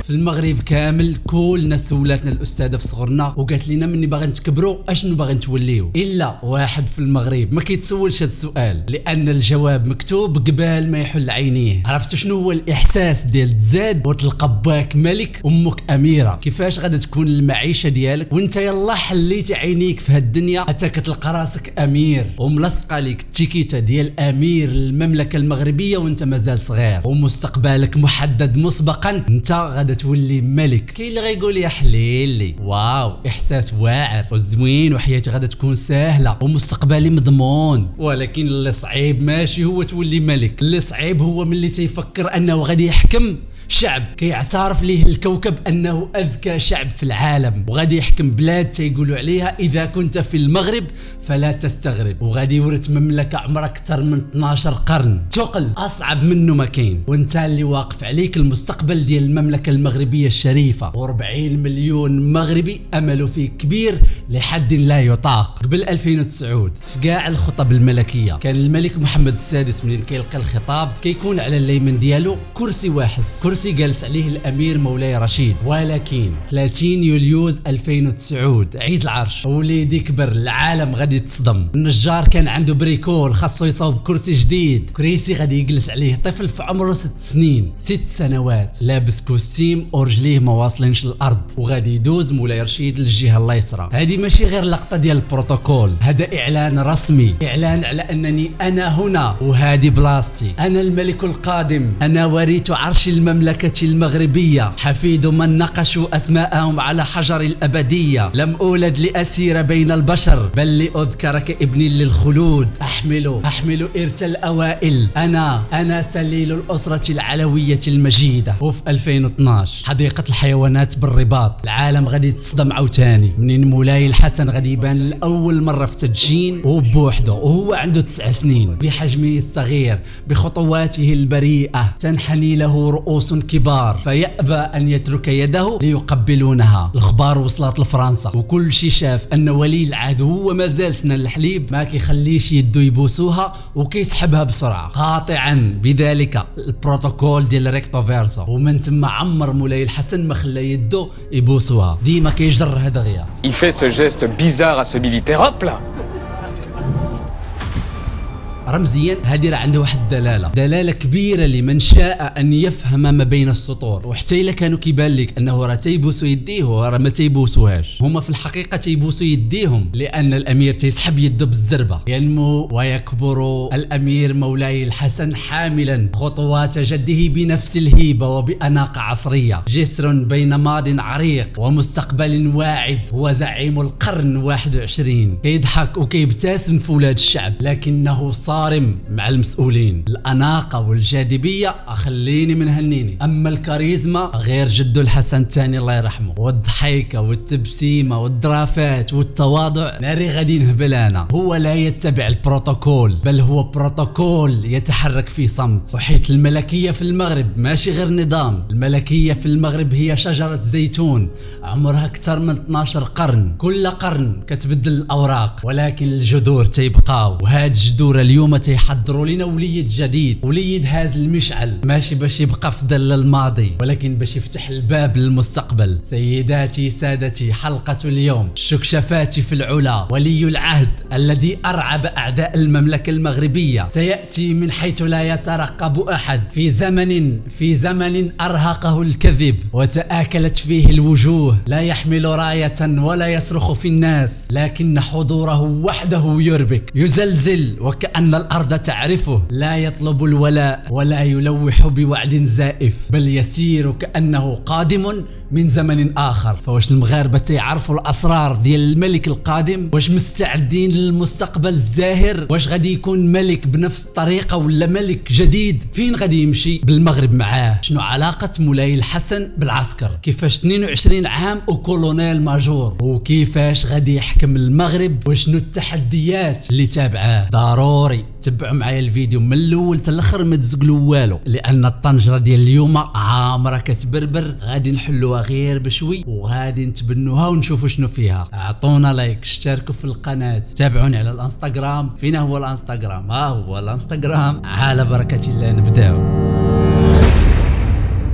في المغرب كامل كلنا سولاتنا الاستاذه في صغرنا وقالت لنا مني باغي نتكبروا اشنو باغي نتوليو، الا واحد في المغرب ما كيتسولش هذا السؤال لان الجواب مكتوب قبل ما يحل عينيه. عرفتوا شنو هو الاحساس ديال تزاد وتلقى باك ملك امك اميره؟ كيفاش غادي تكون المعيشه ديالك وانت يلا حليتي عينيك في هاد الدنيا حتى كتلقى راسك امير وملصقه ليك التيكيته ديال امير المملكه المغربيه وانت مازال صغير ومستقبلك محدد مسبقا، انت غادي تولي ملك. كاين اللي غايقول يا حليلي واو احساس واعر وزوين وحياتي غادي تكون سهله ومستقبلي مضمون، ولكن اللي صعيب ماشي هو تولي ملك، اللي صعيب هو ملي تيفكر انه غادي يحكم شعب كيعترف ليه الكوكب انه اذكى شعب في العالم، وغادي يحكم بلاد تيقولوا عليها اذا كنت في المغرب فلا تستغرب، وغادي يورث مملكه عمرها اكثر من 12 قرن. ثقل اصعب منه ما كاين، وانت اللي واقف عليك المستقبل ديال المملكه المغربيه الشريفه، و40 مليون مغربي املوا فيك كبير لحد لا يطاق. قبل 2009 في كاع الخطب الملكيه كان الملك محمد السادس منين كيلقى الخطاب كيكون على اليمين ديالو كرسي واحد، كرسي جالس عليه الامير مولاي رشيد. ولكن 30 يوليوز 2009 عيد العرش وليدي كبر، العالم غادي تصدم. النجار كان عنده بريكول خاصو يصاوب كرسي جديد، كريسي غادي يجلس عليه طفل في عمره 6 سنين 6 سنوات لابس كوستيم ورجليه ما واصلينش للارض، وغادي يدوز مولاي رشيد للجهه اليسرى. هذه ماشي غير لقطه ديال البروتوكول، هذا اعلان رسمي، اعلان على انني انا هنا وهذه بلاصتي، انا الملك القادم، انا وريت عرش المملكه المغربيه، حفيد من نقشوا اسماءهم على حجر الابديه، لم اولد لاسير بين البشر بل لاذكر كابني للخلود، احمل ارث الاوائل، انا سليل الاسره العلويه المجيده. وفي 2012 حديقه الحيوانات بالرباط العالم غادي تصدم عاوتاني منين مولاي الحسن غادي يبان لاول مره في تدجين وبوحده وهو عنده 9 سنين، بحجمه الصغير بخطواته البريئه تنحني له رؤوس كبار فيأبى أن يترك يده ليقبلونها. الأخبار وصلت لفرنسا وكل شي شاف أن ولي العهد هو مازال سنان الحليب ما كيخليش يدو يبوسوها وكيسحبها بسرعة، قاطعا بذلك البروتوكول ديال ريكتو فيرسو، ومن ثم عمر مولاي الحسن ما خلى يدو يبوسوها، ديما كيجرها دغيا. Il fait ce geste bizarre à ce militaire, hop là. رمزيا هذه راه عنده واحد دلاله كبيره لمن شاء ان يفهم ما بين السطور، وحتى الا كانوا كيبان لك انه راه تيبوسوا يديه وراه ما تيبوسوهاش، هما في الحقيقه تيبوسوا يديهم لان الامير تيسحب يده بالزربه. ينمو ويكبر الامير مولاي الحسن حاملا خطوات جده بنفس الهيبه وباناقه عصريه، جسر بين ماض عريق ومستقبل واعد، هو زعيم القرن 21، كيضحك وكيبتسم في ولاد الشعب لكنه صارم مع المسؤولين. الأناقة والجاذبية خليني من هنيني، أما الكاريزما غير جدو الحسن الثاني الله يرحمه، والضحيكة والتبسيمة والدرافات والتواضع ناري غادي نهبل أنا. هو لا يتبع البروتوكول بل هو بروتوكول يتحرك في صمت، وحيث الملكية في المغرب ماشي غير نظام، الملكية في المغرب هي شجرة زيتون عمرها أكثر من 12 قرن، كل قرن كتبدل الأوراق ولكن الجذور تيبقاو، وهاد الجذور اليوم تيحضروا لنا وليد جديد، وليد هاز المشعل ماشي باش يبقى في ظل الماضي ولكن باش يفتح الباب للمستقبل. سيداتي سادتي، حلقة اليوم شكشفاتي في العلا، ولي العهد الذي أرعب أعداء المملكة المغربية سيأتي من حيث لا يترقب أحد، في زمن أرهقه الكذب وتآكلت فيه الوجوه، لا يحمل راية ولا يصرخ في الناس لكن حضوره وحده يربك، يزلزل وكأن الأرض تعرفه، لا يطلب الولاء ولا يلوح بوعد زائف بل يسير كأنه قادم من زمن آخر. فواش المغاربة تيعرفوا الأسرار ديال الملك القادم؟ واش مستعدين للمستقبل الزاهر؟ واش غادي يكون ملك بنفس الطريقة ولا ملك جديد؟ فين غادي يمشي بالمغرب معاه؟ شنو علاقة مولاي الحسن بالعسكر؟ كيفاش 22 عام وكولونيل ماجور؟ وكيفاش غادي يحكم المغرب؟ وشنو التحديات اللي تابعاه؟ ضروري تبعوا معايا الفيديو من الاول حتى الاخر ما تزقلوا والو، لان الطنجره ديال اليوم عامره كتبربر، غادي نحلوها غير بشوي وغادي نتبنوها ونشوفوا شنو فيها. اعطونا لايك، اشتركوا في القناه، تابعوني على الانستغرام. فين هو الانستغرام؟ هو الانستغرام. على بركه الله نبداو.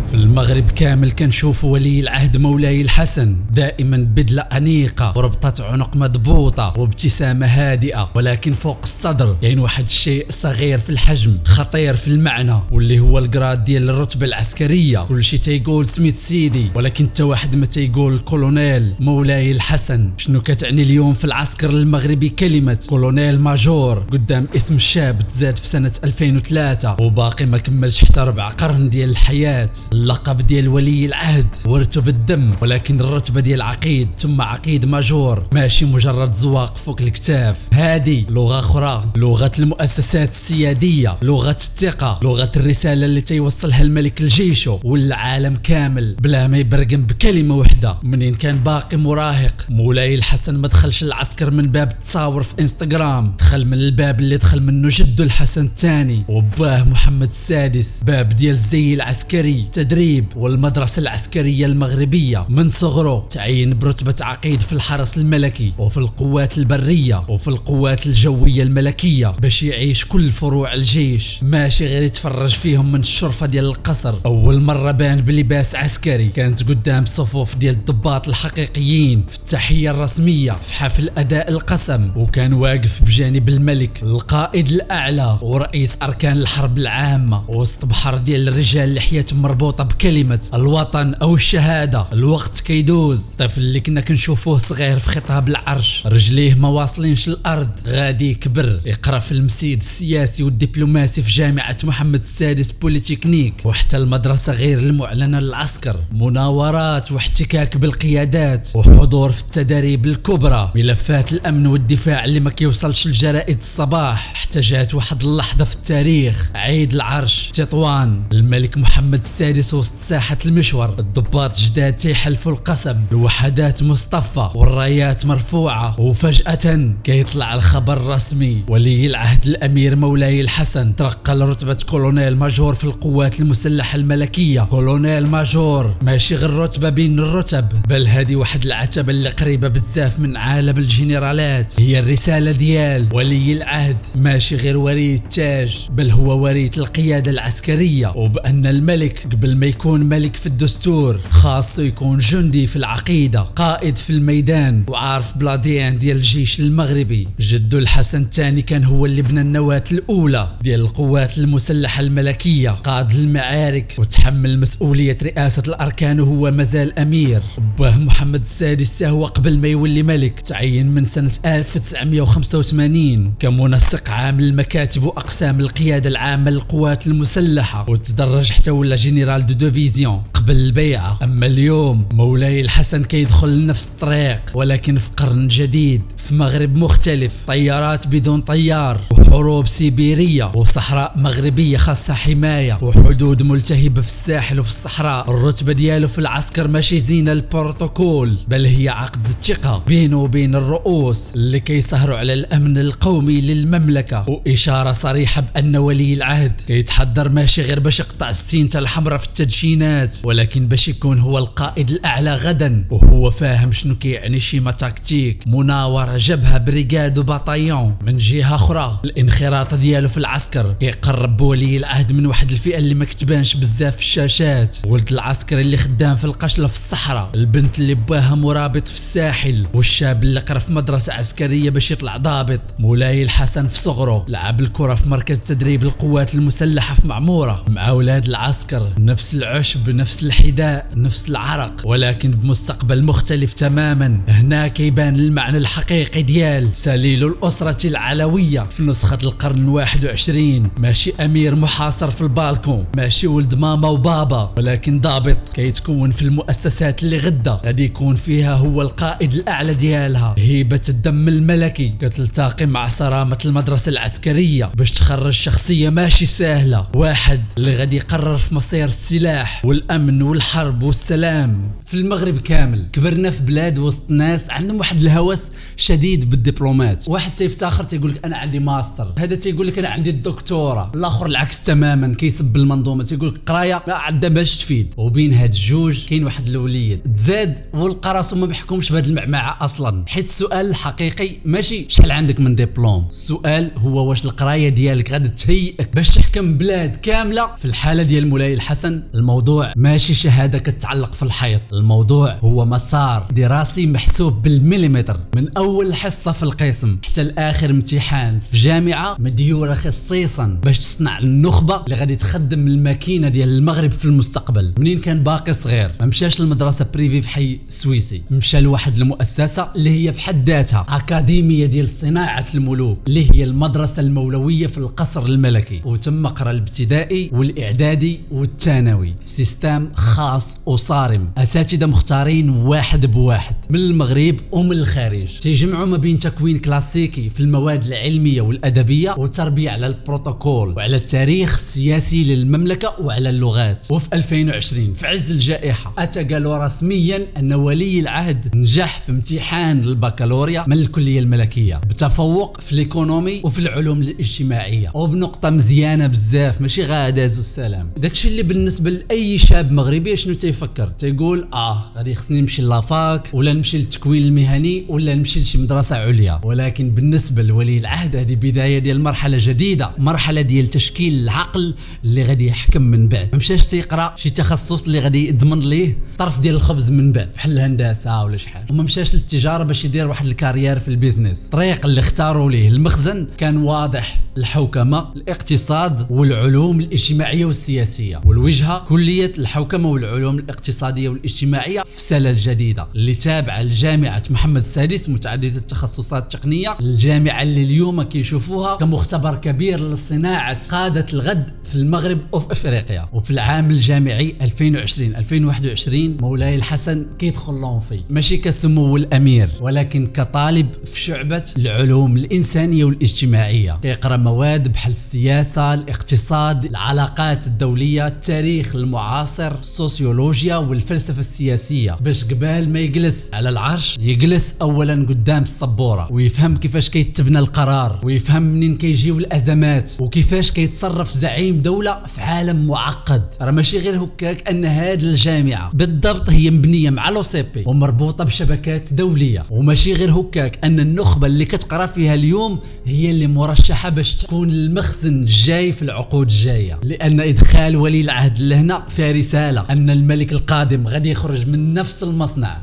في المغرب كامل كنشوف ولي العهد مولاي الحسن دائما بدلة أنيقة وربطة عنق مضبوطة وابتسامة هادئة، ولكن فوق الصدر كاين واحد الشيء صغير في الحجم خطير في المعنى، واللي هو الجراد ديال الرتبة العسكرية. كلشي تيقول سميت سيدي، ولكن حتى واحد ما تيقول الكولونيل مولاي الحسن. شنو كتعني اليوم في العسكر المغربي كلمة كولونيل ماجور قدام اسم شاب تزاد في سنة 2003 وباقي ما كملش حتى ربع قرن ديال الحياة. اللقب ديال ولي العهد ورثه بالدم، ولكن الرتبة ديال عقيد ثم عقيد ماجور ماشي مجرد زواق فوق الكتاف. هذه لغة أخرى، لغة المؤسسات السيادية، لغة الثقة، لغة الرسالة اللي تيوصلها الملك لجيشه والعالم كامل بلا ما يبرقم بكلمة وحدة. منين كان باقي مراهق مولاي الحسن ما دخلش العسكر من باب التصاور في انستغرام، دخل من الباب اللي دخل منه جده الحسن الثاني وباه محمد السادس، باب ديال الزي العسكري، تدريب والمدرسة العسكرية المغربية. من صغره تعين برتبة عقيد في الحرس الملكي وفي القوات البرية وفي القوات الجوية الملكية باش يعيش كل فروع الجيش، ماشي غير يتفرج فيهم من الشرفة ديال القصر. أول مرة بان بلباس عسكري كانت قدام صفوف ديال الضباط الحقيقيين في التحية الرسمية في حفل أداء القسم، وكان واقف بجانب الملك القائد الأعلى ورئيس أركان الحرب العامة وسط بحر ديال الرجال لحياتهم مربوطة بكلمة الوطن أو الشهادة. الوقت كيدوز، الطفل اللي كنا كنشوفوه صغير في خطاب العرش رجليه ما واصلينش الأرض غادي يكبر يقرأ في المسيد السياسي والدبلوماسي في جامعة محمد السادس بوليتكنيك، وحتى المدرسة غير المعلنة للعسكر، مناورات واحتكاك بالقيادات وحضور في التدريب الكبرى، ملفات الأمن والدفاع اللي ما كيوصلش لجرائد الصباح. حتى جات واحد اللحظة في التاريخ، عيد العرش تطوان، الملك محمد السادس وسط ساحة المشور، الضباط جداد تيحلفوا القسم، الوحدات مصطفى والرايات مرفوعة، وفجأة كيطلع الخبر الرسمي ولي العهد الأمير مولاي الحسن ترقى لرتبة كولونيل ماجور في القوات المسلحة الملكية. كولونيل ماجور ماشي غير رتبة بين الرتب، بل هذه واحد العتبة اللي قريبة بزاف من عالم الجنرالات. هي الرسالة ديال ولي العهد ماشي غير وريث تاج، بل هو وريث القيادة العسكرية، وبأن الملك قبل ما يكون ملك في الدستور خاصه يكون جندي في العقيدة، قائد في الميدان وعارف بلاديان ديال الجيش المغربي. جدو الحسن الثاني كان هو اللي بنى النواة الأولى ديال القوات المسلحة الملكية، قاد المعارك وتحمل مسؤولية رئاسة الأركان وهو مازال أمير. باه محمد السادس هو قبل ما يولي ملك تعين من سنة 1985 كمنسق عام للمكاتب وأقسام القيادة العامة للقوات المسلحة، وتدرج حتى ولا جنرال دو ديفيزيون قبل البيعة. أما اليوم مولاي الحسن كيدخل لنفس الطريق، ولكن في قرن جديد، في مغرب مختلف، طيارات بدون طيار وحروب سيبيرية وصحراء مغربية خاصة حماية وحدود ملتهبة في الساحل وفي الصحراء. الرتبة ديالو في العسكر ماشي زينة البروتوكول، بل هي عقد الثقة بينه وبين الرؤوس اللي كيسهروا على الأمن القومي للمملكة، وإشارة صريحة بأن ولي العهد كيتحضر ماشي غير باش يقطع السينتا الحمراء في التدشينات، ولكن باش يكون هو القائد الأعلى غدا، وهو فاهم شنو كيعني شيما تكتيك، مناورة، جبهة، بريغاد وباطايون. من جهة أخرى الانخراط ديالو في العسكر كيقرب بولي العهد من واحد الفئة اللي ما كتبانش بزاف في الشاشات، ولد العسكري اللي خدام في القشلة في الصحراء، البنت اللي باها مرابط في الساحل، والشاب اللي قرا في مدرسة عسكرية باش يطلع ضابط. مولاي الحسن في صغره لعب الكرة في مركز تدريب القوات المسلحة في معمورة مع أولاد العسكر، نفس العشب، نفس الحذاء، نفس العرق، ولكن بمستقبل مختلف تماما. هنا كيبان المعنى الحقيقي ديال سليل الأسرة العلوية في نسخة القرن 21. ماشي أمير محاصر في البالكون، ماشي ولد ماما وبابا، ولكن ضابط كيتكون في المؤسسات اللي غدا غادي يكون فيها هو القائد الأعلى ديالها. هيبة الدم الملكي كتلتقي مع صرامة المدرسة العسكرية باش تخرج شخصية ماشي سهلة، واحد اللي غادي يقرر في مصير السلاح والأمن والحرب والسلام. في المغرب كامل كبرنا في بلاد وسط ناس عندهم واحد الهوس شديد بالدبلومات، واحد تيفتخر تيقول لك انا عندي ماستر، هذا تيقول لك انا عندي الدكتوراه، الاخر العكس تماما كيسب المنظومه تيقول لك قرايه ما عندها باش تفيد. وبين هاد الجوج كاين واحد الوليد تزاد ولقى راسو ما بيحكمش بهاد المعمعه اصلا، حيت السؤال الحقيقي ماشي شحال عندك من دبلوم، السؤال هو واش القرايه ديالك غادي تهيئك باش تحكم بلاد كامله. في الحاله ديال مولاي الحسن الموضوع ماشي ماشي شهادة كتعلق في الحيط. الموضوع هو مسار دراسي محسوب بالمليمتر، من اول حصة في القسم حتى لاخر امتحان في جامعة مديورة خصيصا باش تصنع النخبة اللي غادي تخدم الماكينة ديال المغرب في المستقبل. منين كان باقي صغير ما مشاش للمدرسة بريفي في حي سويسي، مشى لواحد المؤسسة اللي هي في حد ذاتها أكاديمية ديال صناعة الملوك، اللي هي المدرسة المولوية في القصر الملكي، وتم قرا الابتدائي والاعدادي والثانوي في سيستم خاص وصارم، اساتذه مختارين واحد بواحد من المغرب ومن الخارج، تيجمعوا ما بين تكوين كلاسيكي في المواد العلميه والادبيه وتربيه على البروتوكول وعلى التاريخ السياسي للمملكه وعلى اللغات. وفي 2020 في عز الجائحه اتى قالوا رسميا ان ولي العهد نجح في امتحان البكالوريا من الكليه الملكيه بتفوق في الايكونومي وفي العلوم الاجتماعيه وبنقطه مزيانه بزاف، ماشي غاداز والسلام. داكشي اللي بالنسبه لاي شاب مغربي شنو تيفكر، تيقول غادي خصني نمشي لافاك ولا نمشي للتكوين المهني ولا نمشي لشي مدرسه عليا. ولكن بالنسبه لولي العهد هذه بدايه ديال مرحله جديده، مرحله ديال تشكيل العقل اللي غادي يحكم من بعد. ما مشاش تيقرا شي تخصص اللي غادي يضمن ليه طرف ديال الخبز من بعد بحال الهندسه ولا شي حاجه، وما مشاش للتجاره باش يدير واحد الكارير في البيزنس. الطريق اللي اختاروا ليه المخزن كان واضح، الحوكمه، الاقتصاد والعلوم الاجتماعيه والسياسيه. والوجهه كليه الحوكمه والعلوم الاقتصاديه والاجتماعيه في سله الجديده اللي تابعه لجامعه محمد السادس متعدده التخصصات التقنيه، الجامعه اللي اليوم كيشوفوها كمختبر كبير لصناعه قاده الغد في المغرب وفي افريقيا. وفي العام الجامعي 2020-2021 مولاي الحسن كيدخل لونفي ماشي كسمو الامير ولكن كطالب في شعبه العلوم الانسانيه والاجتماعيه، كيقرا مواد بحال السياسه، الاقتصاد، العلاقات الدوليه، التاريخ المعاصر، السوسيولوجيا والفلسفه السياسيه، باش قبال ما يجلس على العرش يجلس اولا قدام السبوره ويفهم كيفاش كيتبنى القرار ويفهم منين كيجيو الازمات وكيفاش كيتصرف زعيم دوله في عالم معقد. راه ماشي غير هكاك ان هذه الجامعه بالضبط هي مبنيه مع لو سي بي ومربوطه بشبكات دوليه، وماشي غير هكاك ان النخبه اللي كتقرا فيها اليوم هي اللي مرشحه باش تكون المخزن الجاي في العقود الجايه، لان ادخال ولي العهد لهنا فيها رساله ان الملك القادم غادي يخرج من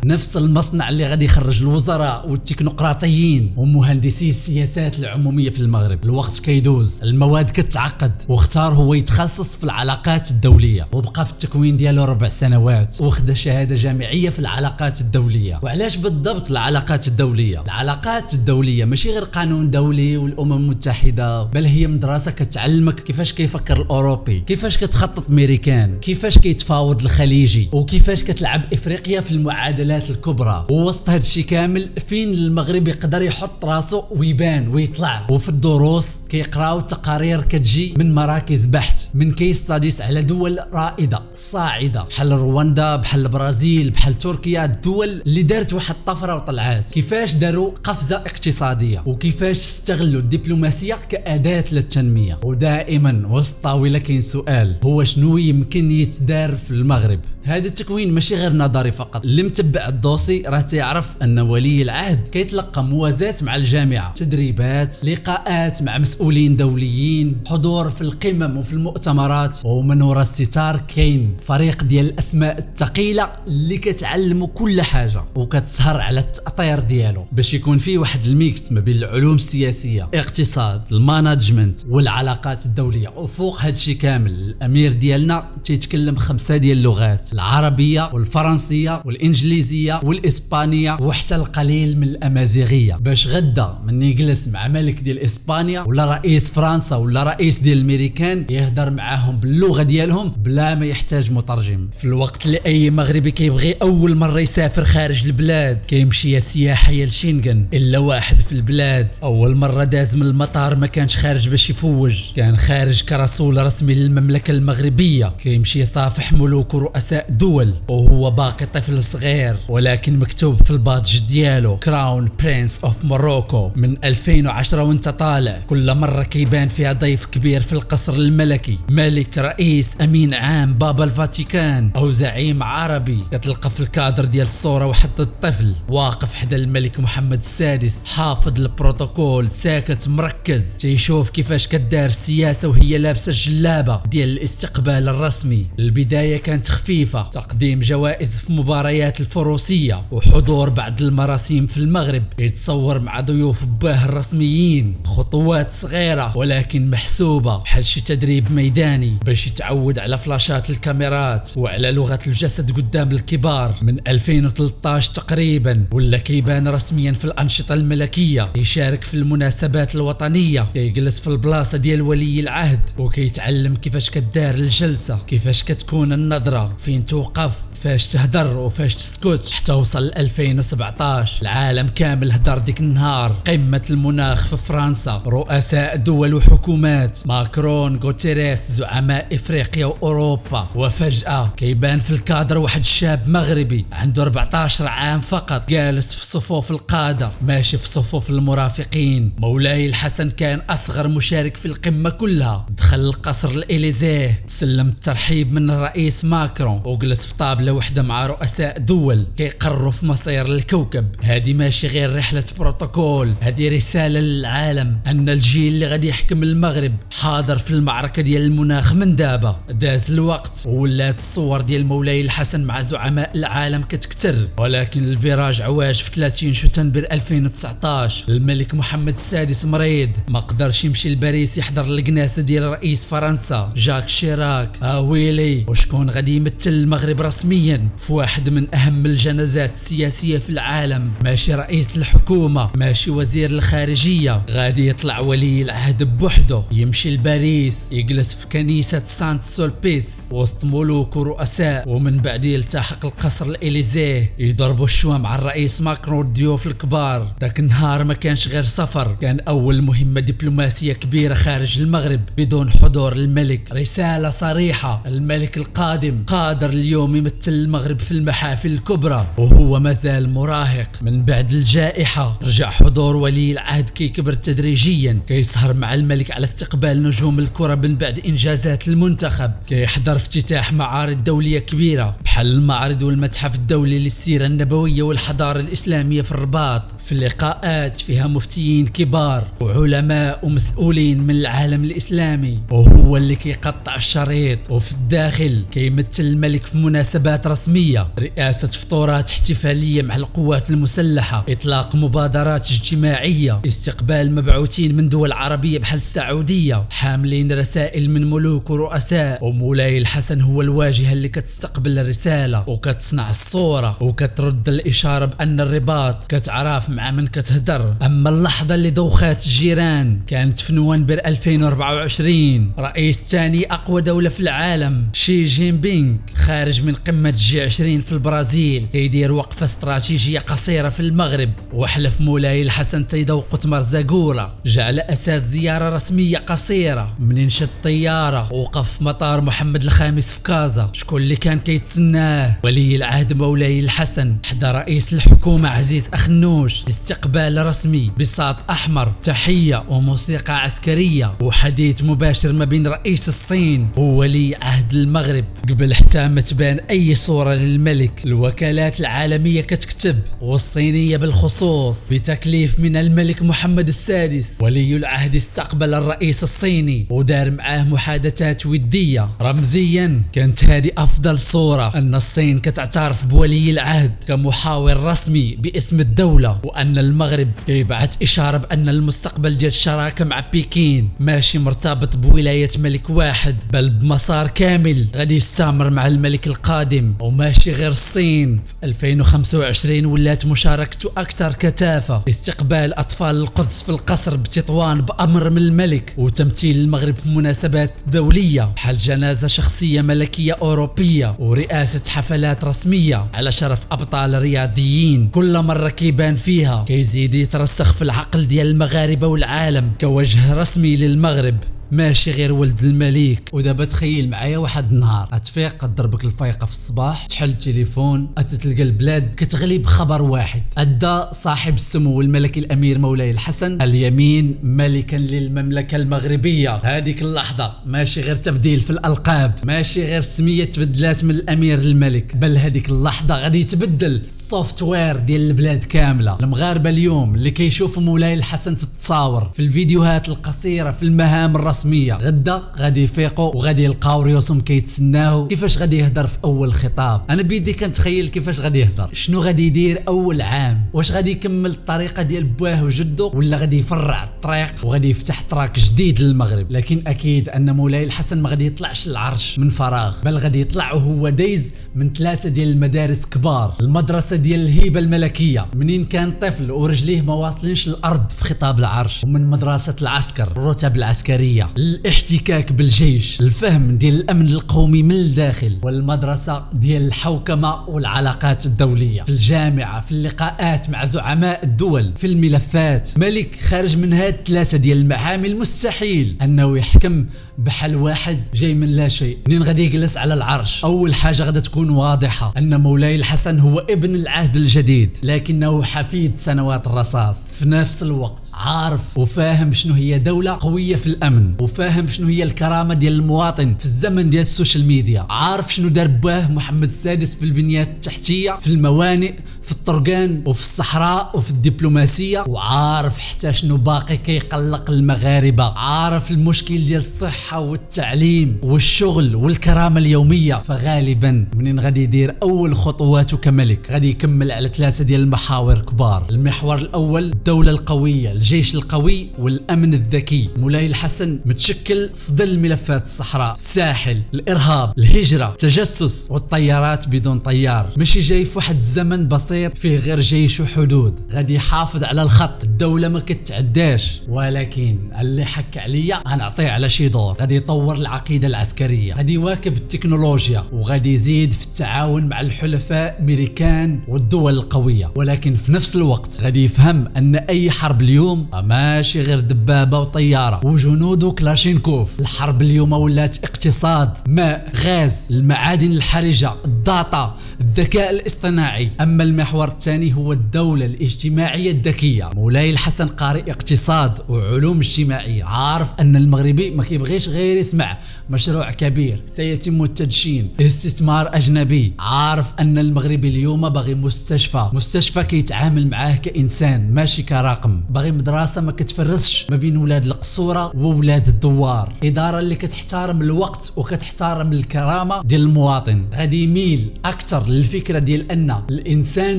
نفس المصنع اللي غادي يخرج الوزراء والتكنوقراطيين ومهندسي السياسات العموميه في المغرب. الوقت كيدوز، المواد كتعقد، واختار هو يتخصص في العلاقات الدوليه وبقى في التكوين ديالو 4 سنوات وخد شهاده جامعيه في العلاقات الدوليه. وعلاش بالضبط العلاقات الدوليه؟ العلاقات الدوليه ماشي غير قانون دولي والامم المتحده، بل هي مدرسه كتعلمك كيفاش كيفكر الاوروبي، كيفاش كتخطط امريكان، كيفاش كيتفاوض الخليجي، وكيفاش كتلعب افريقيا في المعادلات الكبرى. ووسط هذا الشيء كامل فين المغرب يقدر يحط راسه ويبان ويطلع. وفي الدروس كيقراو تقارير كتجي من مراكز بحث، من كيس ستاديس على دول رائده صاعده بحال رواندا، بحال البرازيل، بحال تركيا، الدول اللي دارت واحد الطفره وطلعات، كيفاش داروا قفزه اقتصاديه وكيفاش استغلوا الدبلوماسيه كأداة للتنميه. ودائما وسط الطاوله كاين سؤال، هو شنو يمكن يتدار في المغرب؟ هذا التكوين ماشي غير نظري فقط، اللي متبع الدوسي راه تعرف ان ولي العهد كيتلقى موازاة مع الجامعه، تدريبات، لقاءات مع مسؤولين دوليين، حضور في القمم وفي المؤتمرات، ومن وراء الستار كاين فريق ديال الاسماء الثقيله اللي كتعلموا كل حاجه وكتسهر على التاطير ديالو باش يكون فيه واحد الميكس ما بين العلوم السياسيه، الاقتصاد، المانجمنت والعلاقات الدوليه. وفوق هذا الشيء كامل الامير ديالنا تيتكلم 5 ديال اللغات، العربيه والفرنسيه والانجليزيه والاسبانيه وحتى القليل من الامازيغيه، باش غدا من يجلس مع ملك ديال اسبانيا ولا رئيس فرنسا ولا رئيس ديال الامريكان يهدر معاهم باللغه ديالهم بلا ما يحتاج مترجم. في الوقت اللي اي مغربي كيبغي اول مره يسافر خارج البلاد كيمشي سياحيه لشنغن، الا واحد في البلاد اول مره داز من المطار ما كانش خارج باش يفوج، كان خارج كرسول رسمي للمملكه المغربيه، كيمشي يصافح ملوك ورؤساء دول وهو باقي طفل صغير ولكن مكتوب في البادج ديالو كراون برنس اوف موروكو. من 2010 وانت طالع كل مره كيبان فيها ضيف كبير في القصر الملكي الملكي، ملك، رئيس، امين عام، بابا الفاتيكان او زعيم عربي. كتلقى في الكادر ديال الصورة واحد الطفل واقف حدا الملك محمد السادس، حافظ البروتوكول، ساكت مركز، تيشوف كيفاش كدار السياسة وهي لابسة الجلابة ديال الاستقبال الرسمي. البداية كانت خفيفة، تقديم جوائز في مباريات الفروسية وحضور بعض المراسيم في المغرب، يتصور مع ضيوف باه الرسميين. خطوات صغيرة ولكن محسوبة، بحال شي تدريب ميداني باش يتعود على فلاشات الكاميرات وعلى لغة الجسد قدام الكبار. من 2013 تقريبا ولا كيبان رسميا في الأنشطة الملكية، يشارك في المناسبات الوطنية، كيجلس في البلاصة ديال ولي العهد وكيتعلم كيفاش كدار الجلسة، كيفاش كتكون النظرة، فين توقف، فاش تهدر وفاش تسكت. حتى وصل 2017 العالم كامل هدر ديك النهار، قمة المناخ في فرنسا، رؤساء دول وحكومات، ماكرون، غوتيريس، زعماء افريقيا واوروبا. وفجأة كيبان في الكادر واحد الشاب مغربي عنده 14 عام فقط، جالس في صفوف القادة ماشي في صفوف المرافقين. مولاي الحسن كان اصغر مشارك في القمة كلها، دخل القصر الإليزيه، تسلم الترحيب من الرئيس ماكرون وجلس في طابلة وحدة مع رؤساء دول كيقروا في مصير الكوكب. هذه ماشي غير رحلة بروتوكول، هذه رسالة للعالم أن الجيل اللي غادي يحكم المغرب حاضر في المعركة ديال المناخ من دابا. داز الوقت وولات الصور ديال مولاي الحسن مع زعماء العالم كتكتر، ولكن الفيراج عواج في 30 شتنبر 2019. الملك محمد السادس مريض، ما قدرش يمشي لباريس يحضر القناصة ديال رئيس فرنسا جاك شيراك. ويلي وشكون غادي يمثل المغرب رسميا في واحد من اهم الجنازات السياسية في العالم؟ ماشي رئيس الحكومة، ماشي وزير الخارجية، غادي يطلع ولي العهد بوحده، يمشي لباريس، يجلس في كنيسة سانت سولبيس وسط ملوك ورؤساء، ومن بعد يلتحق القصر الإليزيه، يضربوا الشوا مع الرئيس ماكرون والضيوف الكبار. داك النهار ما كانش غير سفر، كان أول مهمة دبلوماسية كبيرة خارج المغرب بدون حضور الملك. رسالة صريحة، الملك القادم قادر اليوم يمثل المغرب في المحافل الكبرى وهو مازال مراهق. من بعد الجائحة رجع حضور ولي العهد كيكبر تدريجيا، كيسهر مع الملك على استقبال نجوم الكرة من بعد إنجازات المنتخب، كيحضر افتتاح معارض دولية كبيرة بحال المعرض والمتحف الدولي للسيرة النبوية والحضارة الإسلامية في الرباط. في اللقاءات فيها مفتيين كبار وعلماء ومسؤولين من العالم الإسلامي، وهو اللي كيقطع الشريط. وفي الداخل كيمثل الملك في مناسبات رسمية، رئاسة فطورات احتفالية مع القوات المسلحة، إطلاق مبادرات اجتماعية، استقبال مبعوثين من دول عربية بحال السعودية حاملين رسائل من ملوك ورؤساء. ومولاي الحسن هو الواجهة اللي كتستقبل الرسالة وكتصنع الصورة وكترد الإشارة بأن الرباط، كتعرف مع من كتهدر. أما اللحظة اللي دوخات الجيران كانت في نوفمبر 2024، رئيس ثاني أقوى دولة في العالم شي جين بينغ خارج من قمة G20 في البرازيل كيدير وقفة استراتيجية قصيرة في المغرب، وحلف مولاي الحسن تيذوق تمر زاكورا. جاء على أساس زيارة رسمية قصيرة، منين شد الطيارة وقف في مطار محمد الخامس في كازا. شكون اللي كان كيتسناه؟ ولي العهد مولاي الحسن حدا رئيس الحكومة عزيز أخنوش. استقبال رسمي، بساط أحمر، تحية وموسيقى عسكرية وحديث مباشر ما بين رئيس الصين وولي عهد المغرب. قبل حتى ما تبان أي صورة للملك، الوكالات العالمية كتكتب والصينية بالخصوص بتكليف من الملك محمد السادس. ولي العهد استقبل الرئيس الصيني ودار معاه محادثات ودية. رمزيا كانت هذه أفضل صورة، أن الصين كتعترف بولي العهد كمحاور رسمي باسم الدولة، وأن المغرب كيبعث إشارة بأن المستقبل ديال الشراكة مع بكين ماشي مرتبط بولاية ملك واحد، بل بمسار كامل غادي يستمر مع الملك القادم. وماشي غير الصين، في 2025 ولات مشاركته أكثر كثافة، استقبال أطفال القدس في القصر بتطوان بأمر من الملك، وتمثيل المغرب في مناسبات دولية بحال جنازة شخصية ملكية أوروبية، ورئاسة حفلات رسمية على شرف أبطال رياضيين. كل مرة كيبان فيها كيزيد يترسخ في العقل ديال المغاربة والعالم كوجه رسمي للمغرب. ماشي غير ولد الملك. ودابا تخيل معايا واحد النهار غتفيق تضربك الفيقه في الصباح، تحل التليفون تلقى البلاد كتغلي بخبر واحد: ادى صاحب السمو الملكي الامير مولاي الحسن اليمين ملكا للمملكه المغربيه. هذيك اللحظه ماشي غير تبديل في الالقاب، ماشي غير سميه تبدلات من الامير للملك، بل هذيك اللحظه غادي يتبدل السوفت وير ديال البلاد كامله. المغاربه اليوم اللي كيشوفوا مولاي الحسن في التصاور، في الفيديوهات القصيره، في المهام الرسميه، غدا غادي يفيقوا وغادي يلقاو ريوسهم كيتسناو كيفاش غادي يهضر في اول خطاب. انا بيدي كنتخيل كيفاش غادي يهضر، شنو غادي يدير اول عام، واش غادي يكمل الطريقه ديال باه وجدو ولا غادي يفرع الطريق وغادي يفتح تراك جديد للمغرب. لكن اكيد ان مولاي الحسن ما غادي يطلعش للعرش من فراغ، بل غادي يطلع وهو دايز من 3 ديال المدارس كبار. المدرسه ديال الهيبه الملكيه منين كان طفل ورجليه ما واصلينش للارض في خطاب العرش، ومن مدرسه العسكر الرتب العسكريه للاحتكاك بالجيش، الفهم ديال الامن القومي من الداخل، والمدرسه ديال الحوكمه والعلاقات الدوليه، في الجامعه، في اللقاءات مع زعماء الدول، في الملفات. ملك خارج من هاد 3 ديال المعامل مستحيل انه يحكم بحال واحد جاي من لا شيء. منين غادي يجلس على العرش اول حاجه غادي تكون واضحه ان مولاي الحسن هو ابن العهد الجديد، لكنه حفيد سنوات الرصاص. في نفس الوقت عارف وفاهم شنو هي دوله قويه في الامن، وفاهم شنو هي الكرامه ديال المواطن في الزمن ديال السوشيال ميديا، عارف شنو دار باه محمد السادس في البنيات التحتيه، في الموانئ، في الطرقان، وفي الصحراء، وفي الدبلوماسيه، وعارف حتى شنو باقي كيقلق المغاربه، عارف المشكل ديال الصحه والتعليم والشغل والكرامه اليوميه. فغالبا منين غادي يدير اول خطواته كملك غادي يكمل على 3 ديال المحاور كبار. المحور الاول الدوله القويه، الجيش القوي، والامن الذكي. مولاي الحسن متشكل في ظل ملفات الصحراء، الساحل، الارهاب، الهجره، التجسس، والطيارات بدون طيار. ماشي جاي في واحد الزمن بسيط فيه غير جيش وحدود، غادي يحافظ على الخط، الدوله ما كتعداش. ولكن اللي حك عليا غنعطيه على شي دور. غادي يطور العقيده العسكريه، غادي يواكب التكنولوجيا، وغادي يزيد في التعاون مع الحلفاء الامريكان والدول القويه. ولكن في نفس الوقت غادي يفهم ان اي حرب اليوم ماشي غير دبابه وطياره وجنود كلاشينكوف. الحرب اليوم ولات اقتصاد، ماء، غاز، المعادن الحرجه، الداتا، الذكاء الاصطناعي. اما المحور الثاني هو الدوله الاجتماعيه الذكيه. مولاي الحسن قارئ اقتصاد وعلوم اجتماعيه، عارف ان المغربي ما كيبغيش غير يسمع مشروع كبير سيتم التدشين، استثمار اجنبي. عارف ان المغربي اليوم باغي مستشفى كيتعامل معاه كانسان ماشي كرقم، باغي مدرسه ما كتفرسش ما بين ولاد القصوره وولاد الدوار، اداره اللي كتحترم الوقت وكتحترم الكرامه ديال المواطن. غادي يميل اكثر للفكره ديال ان الانسان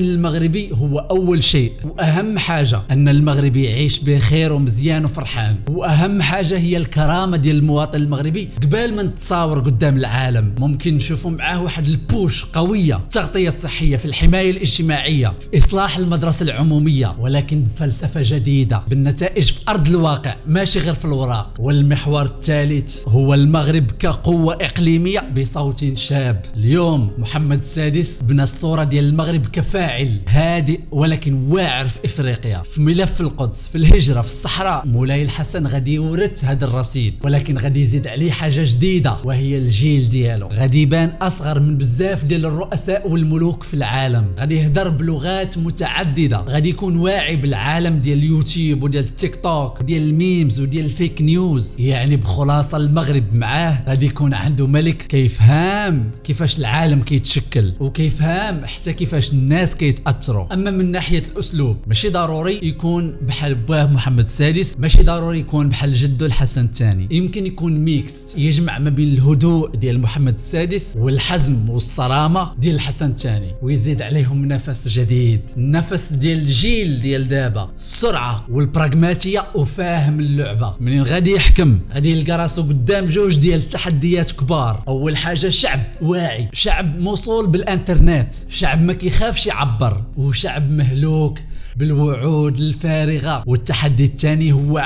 المغربي هو اول شيء، واهم حاجه ان المغربي يعيش بخير ومزيان وفرحان، واهم حاجه هي الكرامه ديال المواطن المغربي. قبل ما نتصاور قدام العالم ممكن نشوفوا معاه واحد البوش قويه، التغطيه الصحيه، في الحمايه الاجتماعيه، في اصلاح المدرسه العموميه، ولكن بفلسفه جديده بالنتائج في ارض الواقع ماشي غير في الوراق. والمحور الثالث هو المغرب كقوه اقليميه بصوت شاب. اليوم محمد السادس بنى الصوره ديال المغرب كفاعل هادئ ولكن واعر في افريقيا، في ملف القدس، في الهجره، في الصحراء. مولاي الحسن غادي يورث هذا الرصيد، ولكن غادي يزيد عليه حاجه جديده وهي الجيل ديالو. غادي يبان اصغر من بزاف ديال الرؤساء والملوك في العالم، غادي يهضر بلغات متعدده، غادي يكون واعي بالعالم ديال اليوتيوب وديال التيك توك، ديال الميمز وديال الفيك نيوز. يعني بخلاصه المغرب معاه غادي يكون عنده ملك كيفهم كيفاش العالم كيتشكل، وكيفهم حتى كيفاش الناس كيتاثروا. اما من ناحيه الاسلوب ماشي ضروري يكون بحال باه محمد السادس، ماشي ضروري يكون بحال جدو الحسن الثاني، يمكن يكون ميكست يجمع ما بين الهدوء ديال محمد السادس والحزم والصرامه ديال الحسن الثاني، ويزيد عليهم نفس جديد، النفس ديال الجيل ديال دابا، السرعه والبراغماتيه وفاهم اللعبه. منين غادي يحكم غادي يلقى راسو قدام جوج ديال التحديات كبار. اول حاجه شعب واعي، شعب موصول بالانترنت، شعب ما كيخافش يعبر، وشعب مهلوك بالوعود الفارغه. والتحدي الثاني هو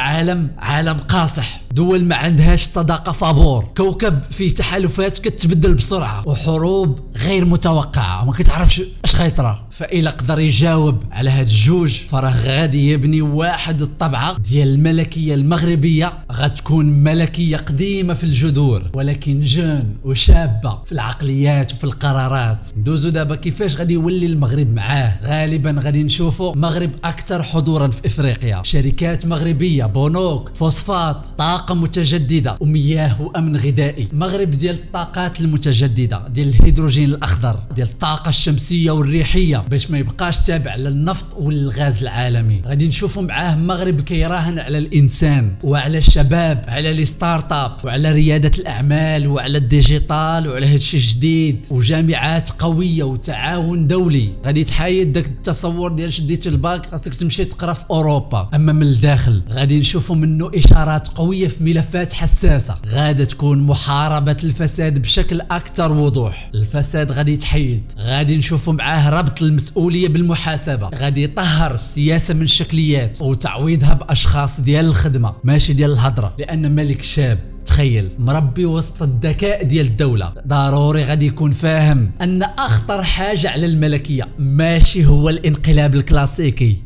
عالم قاصح، دول ما عندهاش صداقه فابور، كوكب فيه تحالفات كتبدل بسرعه، وحروب غير متوقعه وما كتعرفش اش غيطرا. فإلا قدر يجاوب على هاد الجوج فراه غادي يبني واحد الطبعة ديال الملكية المغربية غتكون ملكية قديمة في الجذور ولكن جون وشابة في العقليات وفي القرارات. ندوزو دابا كيفاش غادي يولي المغرب معاه. غالبا غادي نشوفوا مغرب أكثر حضورا في إفريقيا، شركات مغربية، بنوك، فوسفات، طاقة متجددة ومياه وأمن غذائي. مغرب ديال الطاقات المتجددة، ديال الهيدروجين الأخضر، ديال الطاقة الشمسية والريحية باش ما يبقاش تابع للنفط والغاز العالمي. غادي نشوفوا معاه مغرب كيراهن على الإنسان وعلى الشباب، على لي ستارت اب وعلى ريادة الأعمال وعلى الديجيتال وعلى هادشي جديد وجامعات قوية وتعاون دولي. غادي تحايد داك التصور ديال شديت الباك خاصك تمشي تقرا في أوروبا. أما من الداخل غادي نشوفوا منه إشارات قوية في ملفات حساسة. غادة تكون محاربة الفساد بشكل أكثر وضوح. الفساد غادي يتحيد. غادي نشوفوا معاه ربط المسؤولية بالمحاسبة. غادي يطهر السياسة من الشكليات وتعويضها بأشخاص ديال الخدمة ماشي ديال الهضرة، لأن ملك شاب تخيل مربي وسط الذكاء ديال الدولة. ضروري غادي يكون فاهم أن أخطر حاجة على الملكية ماشي هو الانقلاب الكلاسيكي،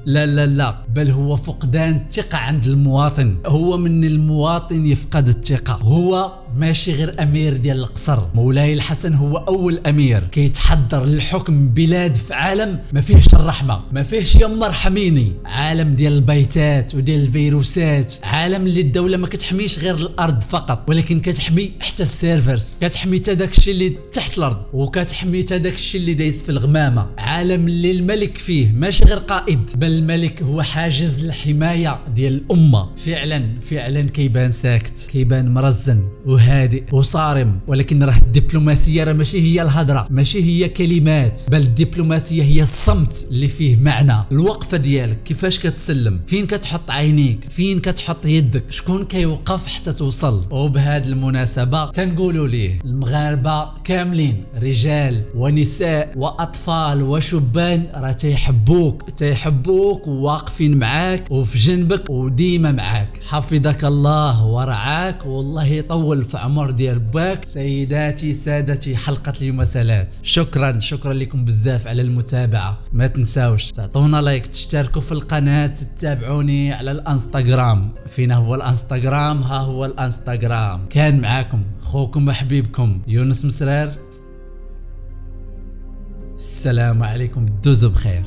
لا لا لا، بل هو فقدان الثقة عند المواطن. هو من المواطن يفقد الثقة. هو ماشي غير أمير ديال القصر. مولاي الحسن هو أول أمير كيتحضر للحكم بلاد في عالم ما فيهش الرحمة، ما فيهش يما ارحميني، عالم ديال البيتات وديال الفيروسات، عالم اللي الدولة ما كتحميش غير الأرض فقط ولكن كتحمي حتى السيرفرز، كتحمي حتى داكشي اللي تحت الأرض وكتحمي حتى داكشي اللي دايز في الغمامة. عالم اللي الملك فيه ماشي غير قائد بل الملك هو حاجز الحماية ديال الأمة. فعلا كيبان ساكت، كيبان مرزن وهادئ وصارم، ولكن راه الدبلوماسية راه ماشي هي الهضرة، ماشي هي كلمات، بل الدبلوماسية هي الصمت اللي فيه معنى. الوقفة ديالك كيفاش كتسلم، فين كتحط عينيك، فين كتحط يدك، شكون كيوقف حتى توصل. وبهذه المناسبة تنقولوا ليه المغاربة كاملين رجال ونساء وأطفال وشبان راه تيحبوك وواقفين معاك وفي جنبك وديما معاك. حفظك الله ورعاك والله يطول في عمر ديال باك. سيداتي سادتي، حلقة اليوم سالات. شكرا لكم بزاف على المتابعة. ما تنساوش تعطونا لايك، تشتركوا في القناة، تتابعوني على الانستغرام. فين هو الانستغرام؟ ها هو الانستغرام. كان معاكم خوكم وحبيبكم يونس مسرار. السلام عليكم، دوزوا بخير.